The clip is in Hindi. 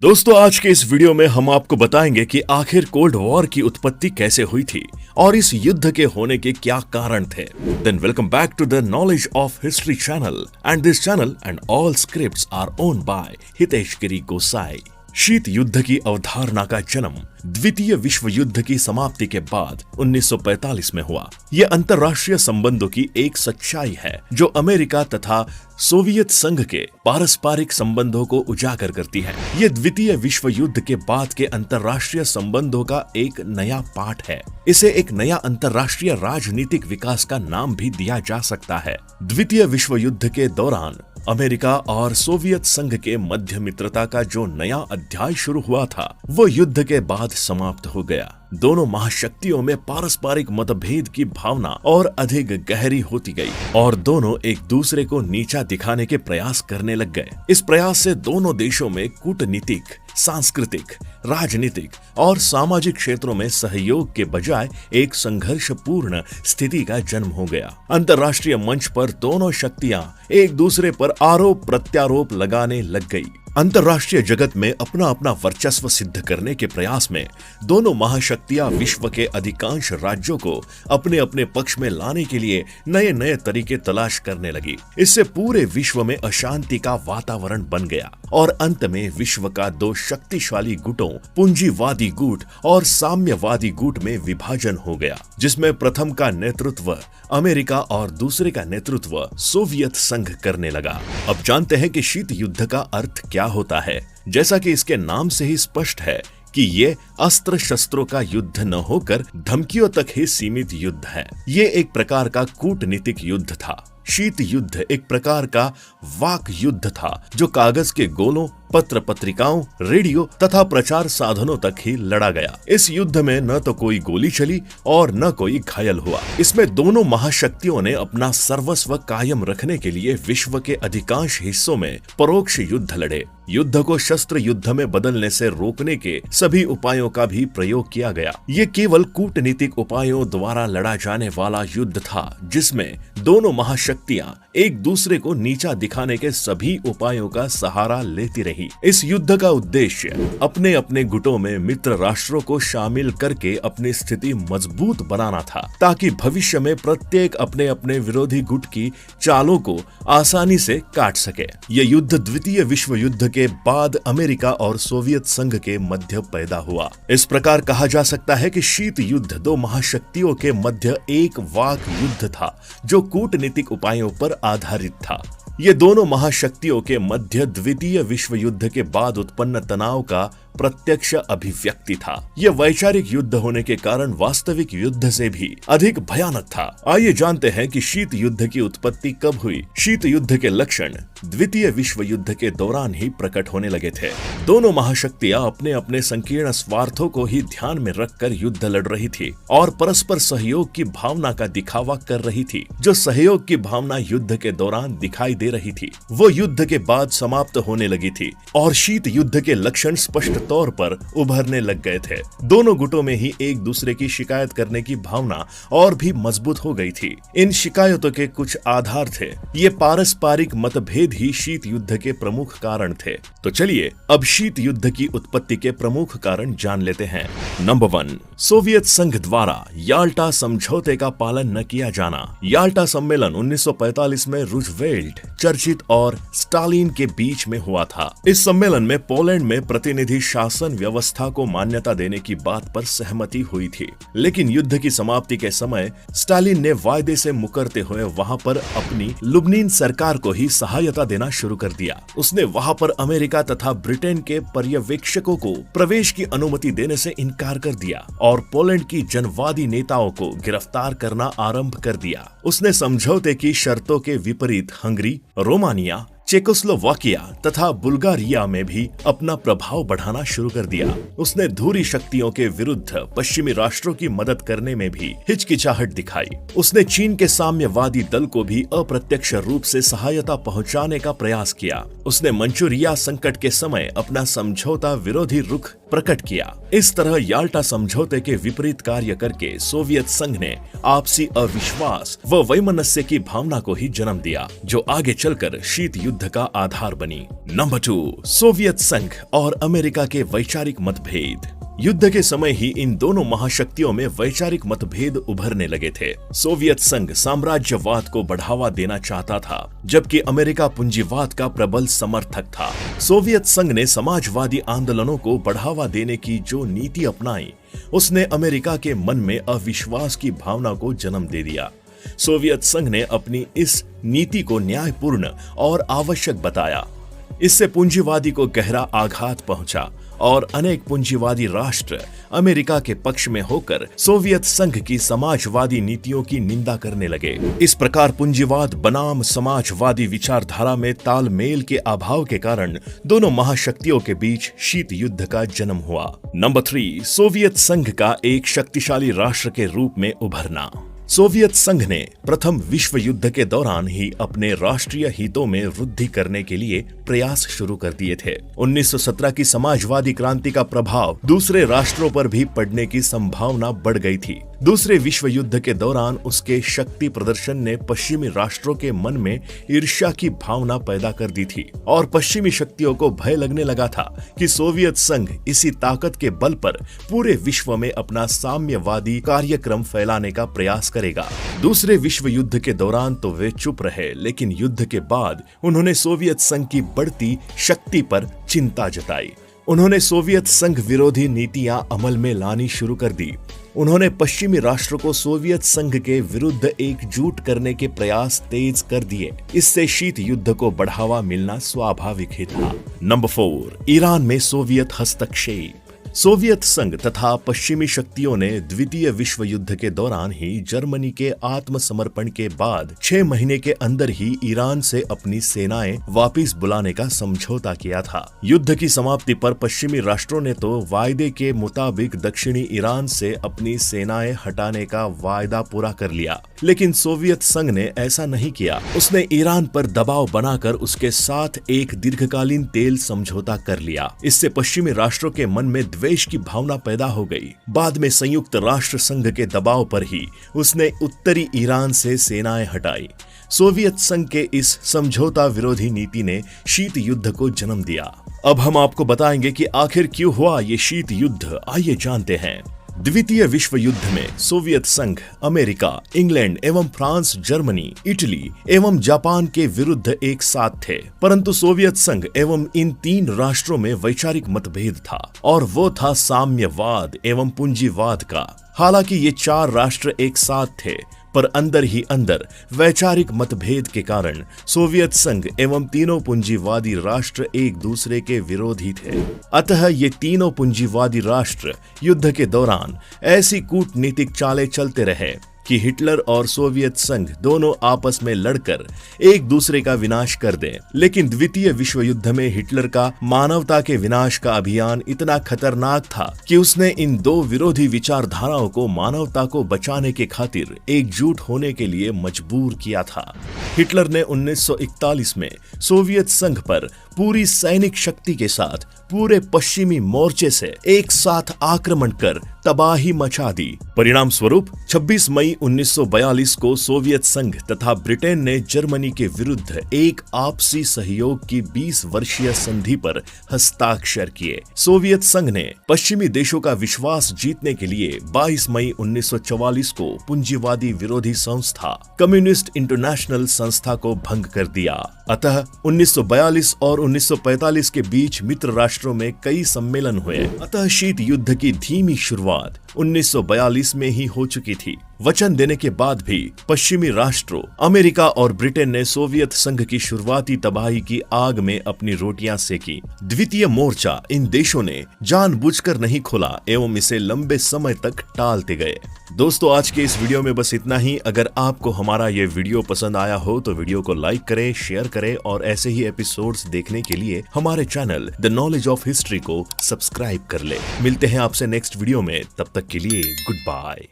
दोस्तों, आज के इस वीडियो में हम आपको बताएंगे कि आखिर कोल्ड वॉर की उत्पत्ति कैसे हुई थी और इस युद्ध के होने के क्या कारण थे। Then welcome back to the knowledge of history channel and this channel and all scripts are owned by Hitesh Giri Gosai. शीत युद्ध की अवधारणा का जन्म द्वितीय विश्व युद्ध की समाप्ति के बाद 1945 में हुआ। यह अंतर्राष्ट्रीय संबंधों की एक सच्चाई है जो अमेरिका तथा सोवियत संघ के पारस्परिक संबंधों को उजागर करती है। ये द्वितीय विश्व युद्ध के बाद के अंतर्राष्ट्रीय संबंधों का एक नया पाठ है। इसे एक नया अंतर्राष्ट्रीय राजनीतिक विकास का नाम भी दिया जा सकता है। द्वितीय विश्व युद्ध के दौरान अमेरिका और सोवियत संघ के मध्य मित्रता का जो नया अध्याय शुरू हुआ था वो युद्ध के बाद समाप्त हो गया। दोनों महाशक्तियों में पारस्परिक मतभेद की भावना और अधिक गहरी होती गई और दोनों एक दूसरे को नीचा दिखाने के प्रयास करने लग गए। इस प्रयास से दोनों देशों में कूटनीतिक, सांस्कृतिक, राजनीतिक और सामाजिक क्षेत्रों में सहयोग के बजाय एक संघर्षपूर्ण स्थिति का जन्म हो गया। अंतर्राष्ट्रीय मंच पर दोनों शक्तियां एक दूसरे पर आरोप प्रत्यारोप लगाने लग गई। अंतर्राष्ट्रीय जगत में अपना अपना वर्चस्व सिद्ध करने के प्रयास में दोनों महाशक्तियां विश्व के अधिकांश राज्यों को अपने अपने पक्ष में लाने के लिए नए नए तरीके तलाश करने लगी। इससे पूरे विश्व में अशांति का वातावरण बन गया और अंत में विश्व का दो शक्तिशाली गुटों, पूंजीवादी गुट और साम्यवादी गुट में विभाजन हो गया, जिसमें प्रथम का नेतृत्व अमेरिका और दूसरे का नेतृत्व सोवियत संघ करने लगा। अब जानते हैं कि शीत युद्ध का अर्थ क्या होता है। जैसा कि इसके नाम से ही स्पष्ट है कि ये अस्त्र शस्त्रों का युद्ध न होकर धमकियों तक ही सीमित युद्ध है। ये एक प्रकार का कूटनीतिक युद्ध था। शीत युद्ध एक प्रकार का वाक युद्ध था जो कागज के गोलों, पत्र पत्रिकाओं, रेडियो तथा प्रचार साधनों तक ही लड़ा गया। इस युद्ध में न तो कोई गोली चली और न कोई घायल हुआ। इसमें दोनों महाशक्तियों ने अपना सर्वस्व कायम रखने के लिए विश्व के अधिकांश हिस्सों में परोक्ष युद्ध लड़े। युद्ध को शस्त्र युद्ध में बदलने से रोकने के सभी उपायों का भी प्रयोग किया गया। ये केवल कूटनीतिक उपायों द्वारा लड़ा जाने वाला युद्ध था जिसमें दोनों महाशक्तियां एक दूसरे को नीचा दिखाने के सभी उपायों का सहारा लेती रही। इस युद्ध का उद्देश्य अपने अपने गुटों में मित्र राष्ट्रों को शामिल करके अपनी स्थिति मजबूत बनाना था ताकि भविष्य में प्रत्येक अपने अपने विरोधी गुट की चालों को आसानी से काट सके। यह युद्ध द्वितीय विश्व युद्ध के बाद अमेरिका और सोवियत संघ के मध्य पैदा हुआ। इस प्रकार कहा जा सकता है कि शीत युद्ध दो महाशक्तियों के मध्य एक वाक युद्ध था जो कूटनीतिक उपायों पर आधारित था। ये दोनों महाशक्तियों के मध्य द्वितीय विश्व युद्ध के बाद उत्पन्न तनाव का प्रत्यक्ष अभिव्यक्ति था। यह वैचारिक युद्ध होने के कारण वास्तविक युद्ध से भी अधिक भयानक था। आइए जानते हैं कि शीत युद्ध की उत्पत्ति कब हुई। शीत युद्ध के लक्षण द्वितीय विश्व युद्ध के दौरान ही प्रकट होने लगे थे। दोनों महाशक्तियां अपने अपने संकीर्ण स्वार्थों को ही ध्यान में रखकर युद्ध लड़ रही थी और परस्पर सहयोग की भावना का दिखावा कर रही थी। जो सहयोग की भावना युद्ध के दौरान दिखाई दे रही थी वो युद्ध के बाद समाप्त होने लगी थी और शीत युद्ध के लक्षण स्पष्ट तौर पर उभरने लग गए थे। दोनों गुटों में ही एक दूसरे की शिकायत करने की भावना और भी मजबूत हो गई थी। इन शिकायतों के कुछ आधार थे। ये पारस्परिक मतभेद ही शीत युद्ध के प्रमुख कारण थे। तो चलिए अब शीत युद्ध की उत्पत्ति के प्रमुख कारण जान लेते हैं। नंबर 1, सोवियत संघ द्वारा याल्टा समझौते का पालन न किया जाना। याल्टा सम्मेलन 1945 में रूजवेल्ट, चर्चिल और स्टालिन के बीच में हुआ था। इस सम्मेलन में पोलैंड में प्रतिनिधि शासन व्यवस्था को मान्यता देने की बात पर सहमति हुई थी, लेकिन युद्ध की समाप्ति के समय स्टालिन ने वायदे से मुकरते हुए वहां पर अपनी लुब्निन सरकार को ही सहायता देना शुरू कर दिया। उसने वहां पर अमेरिका तथा ब्रिटेन के पर्यवेक्षकों को प्रवेश की अनुमति देने से इनकार कर दिया और पोलैंड की जनवादी नेताओं को गिरफ्तार करना आरंभ कर दिया। उसने समझौते की शर्तों के विपरीत हंगरी, रोमानिया, चेकोस्लोवाकिया तथा बुल्गारिया में भी अपना प्रभाव बढ़ाना शुरू कर दिया। उसने धुरी शक्तियों के विरुद्ध पश्चिमी राष्ट्रों की मदद करने में भी हिचकिचाहट दिखाई। उसने चीन के साम्यवादी दल को भी अप्रत्यक्ष रूप से सहायता पहुंचाने का प्रयास किया। उसने मंचूरिया संकट के समय अपना समझौता विरोधी रुख प्रकट किया इस तरह याल्टा समझौते के विपरीत कार्य करके सोवियत संघ ने आपसी अविश्वास व वैमनस्य की भावना को ही जन्म दिया, जो आगे चलकर शीत युद्ध का आधार बनी। नंबर 2, सोवियत संघ और अमेरिका के वैचारिक मतभेद। युद्ध के समय ही इन दोनों महाशक्तियों में वैचारिक मतभेद उभरने लगे थे। सोवियत संघ साम्राज्यवाद को बढ़ावा देना चाहता था, जबकि अमेरिका पूंजीवाद का प्रबल समर्थक था। सोवियत संघ ने समाजवादी आंदोलनों को बढ़ावा देने की जो नीति अपनाई, उसने अमेरिका के मन में अविश्वास की भावना को जन्म दे दिया। सोवियत संघ ने अपनी इस नीति को न्यायपूर्ण और आवश्यक बताया। इससे पूंजीवादी को गहरा आघात पहुंचा और अनेक पूंजीवादी राष्ट्र अमेरिका के पक्ष में होकर सोवियत संघ की समाजवादी नीतियों की निंदा करने लगे। इस प्रकार पूंजीवाद बनाम समाजवादी विचारधारा में तालमेल के अभाव के कारण दोनों महाशक्तियों के बीच शीत युद्ध का जन्म हुआ। नंबर 3, सोवियत संघ का एक शक्तिशाली राष्ट्र के रूप में उभरना। सोवियत संघ ने प्रथम विश्व युद्ध के दौरान ही अपने राष्ट्रीय हितों में वृद्धि करने के लिए प्रयास शुरू कर दिए थे। 1917 की समाजवादी क्रांति का प्रभाव दूसरे राष्ट्रों पर भी पड़ने की संभावना बढ़ गई थी। दूसरे विश्व युद्ध के दौरान उसके शक्ति प्रदर्शन ने पश्चिमी राष्ट्रों के मन में ईर्ष्या की भावना पैदा कर दी थी और पश्चिमी शक्तियों को भय लगने लगा था कि सोवियत संघ इसी ताकत के बल पर पूरे विश्व में अपना साम्यवादी कार्यक्रम फैलाने का प्रयास करेगा। दूसरे विश्व युद्ध के दौरान तो वे चुप रहे, लेकिन युद्ध के बाद उन्होंने सोवियत संघ की बढ़ती शक्ति पर चिंता जताई। उन्होंने सोवियत संघ विरोधी नीतियां अमल में लानी शुरू कर दी। उन्होंने पश्चिमी राष्ट्रों को सोवियत संघ के विरुद्ध एकजुट करने के प्रयास तेज कर दिए। इससे शीत युद्ध को बढ़ावा मिलना स्वाभाविक ही था। नंबर 4, ईरान में सोवियत हस्तक्षेप। सोवियत संघ तथा पश्चिमी शक्तियों ने द्वितीय विश्व युद्ध के दौरान ही जर्मनी के आत्मसमर्पण के बाद 6 महीने के अंदर ही ईरान से अपनी सेनाएं वापस बुलाने का समझौता किया था। युद्ध की समाप्ति पर पश्चिमी राष्ट्रों ने तो वायदे के मुताबिक दक्षिणी ईरान से अपनी सेनाएं हटाने का वायदा पूरा कर लिया, लेकिन सोवियत संघ ने ऐसा नहीं किया। उसने ईरान पर दबाव बनाकर उसके साथ एक दीर्घकालीन तेल समझौता कर लिया। इससे पश्चिमी राष्ट्रों के मन में द्वेष की भावना पैदा हो गई। बाद में संयुक्त राष्ट्र संघ के दबाव पर ही उसने उत्तरी ईरान से सेनाएं हटाई। सोवियत संघ के इस समझौता विरोधी नीति ने शीत युद्ध को जन्म दिया। अब हम आपको बताएंगे कि आखिर क्यों हुआ ये शीत युद्ध। आइए जानते हैं। द्वितीय विश्व युद्ध में सोवियत संघ अमेरिका, इंग्लैंड एवं फ्रांस, जर्मनी, इटली एवं जापान के विरुद्ध एक साथ थे, परंतु सोवियत संघ एवं इन 3 राष्ट्रों में वैचारिक मतभेद था और वो था साम्यवाद एवं पूंजीवाद का। हालांकि ये 4 राष्ट्र एक साथ थे, पर अंदर ही अंदर वैचारिक मतभेद के कारण सोवियत संघ एवं तीनों पूंजीवादी राष्ट्र एक दूसरे के विरोधी थे। अतः ये तीनों पूंजीवादी राष्ट्र युद्ध के दौरान ऐसी कूटनीतिक चालें चलते रहे कि हिटलर और सोवियत संघ दोनों आपस में लड़कर एक दूसरे का विनाश कर दें। लेकिन द्वितीय विश्व युद्ध में हिटलर का मानवता के विनाश का अभियान इतना खतरनाक था कि उसने इन 2 विरोधी विचारधाराओं को मानवता को बचाने के खातिर एकजुट होने के लिए मजबूर किया था। हिटलर ने 1941 में सोवियत संघ पर पूरी सैनिक शक्ति के साथ पूरे पश्चिमी मोर्चे से एक साथ आक्रमण कर तबाही मचा दी। परिणाम स्वरूप 26 मई 1942 को सोवियत संघ तथा ब्रिटेन ने जर्मनी के विरुद्ध एक आपसी सहयोग की 20 वर्षीय संधि पर हस्ताक्षर किए। सोवियत संघ ने पश्चिमी देशों का विश्वास जीतने के लिए 22 मई 1944 को पूंजीवादी विरोधी संस्था कम्युनिस्ट इंटरनेशनल संस्था को भंग कर दिया। अतः 1942 और 1945 के बीच मित्र राष्ट्रों में कई सम्मेलन हुए। अतः शीत युद्ध की धीमी शुरुआत 1942 में ही हो चुकी थी। वचन देने के बाद भी पश्चिमी राष्ट्रों अमेरिका और ब्रिटेन ने सोवियत संघ की शुरुआती तबाही की आग में अपनी रोटियां सेकी। द्वितीय मोर्चा इन देशों ने जानबूझकर नहीं खोला एवं इसे लंबे समय तक टालते गए। दोस्तों, आज के इस वीडियो में बस इतना ही। अगर आपको हमारा ये वीडियो पसंद आया हो तो वीडियो को लाइक करें, शेयर करें और ऐसे ही एपिसोड्स देखने के लिए हमारे channel the knowledge of history को सब्सक्राइब कर ले। मिलते हैं आपसे नेक्स्ट वीडियो में, तब तक के लिए गुड बाय।